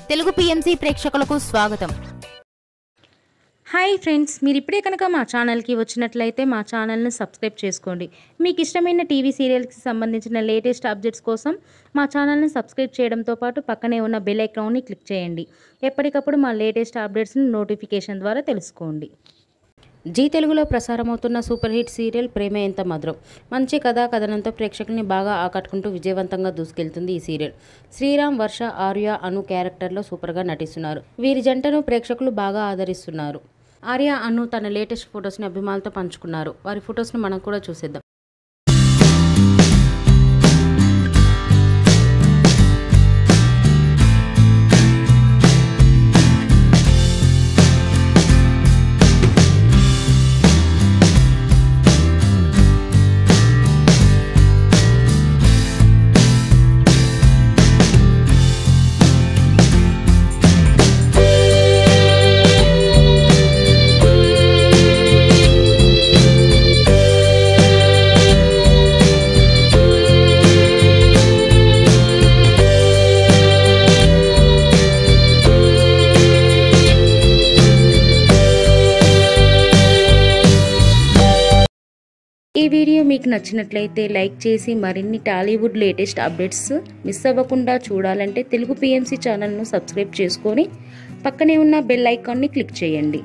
Telugu PMC ప్రేక్షకులకు స్వాగతం. Hi friends, మీరు ఇప్పుడే కనుక మా ఛానల్కి వచ్చినట్లయితే మా ఛానల్ని సబ్స్క్రైబ్ చేసుకోండి. మీకు ఇష్టమైన టీవీ సీరియల్స్కి సంబంధించిన లేటెస్ట్ అప్డేట్స్ కోసం మా ఛానల్ని సబ్స్క్రైబ్ చేయడంతో పాటు పక్కనే ఉన్న బెల్ ఐకాన్ని క్లిక్ చేయండి. ఎప్పటికప్పుడు మా లేటెస్ట్ అప్డేట్స్ని నోటిఫికేషన్ ద్వారా తెలుసుకోండి. జీ తెలుగులో ప్రసారమవుతున్న సూపర్ హిట్ సీరియల్ ప్రేమ ఎంత మధురం. మంచి కథనంతో ప్రేక్షకుల్ని బాగా ఆకట్టుకుంటూ విజయవంతంగా దూసుకెళ్తుంది ఈ సీరియల్. శ్రీరామ్, వర్ష, ఆర్య, అను క్యారెక్టర్లో సూపర్గా నటిస్తున్నారు. వీరి జంటను ప్రేక్షకులు బాగా ఆదరిస్తున్నారు. ఆర్య, అను తన లేటెస్ట్ ఫొటోస్ని అభిమానులతో పంచుకున్నారు. వారి ఫొటోస్ని మనం కూడా చూసేద్దాం. ఈ వీడియో మీకు నచ్చినట్లయితే లైక్ చేసి మరిన్ని టాలీవుడ్ లేటెస్ట్ అప్డేట్స్ మిస్ అవ్వకుండా చూడాలంటే తెలుగు పిఎంసి ఛానల్ను సబ్స్క్రైబ్ చేసుకొని పక్కనే ఉన్న బెల్ ఐకాన్ని క్లిక్ చేయండి.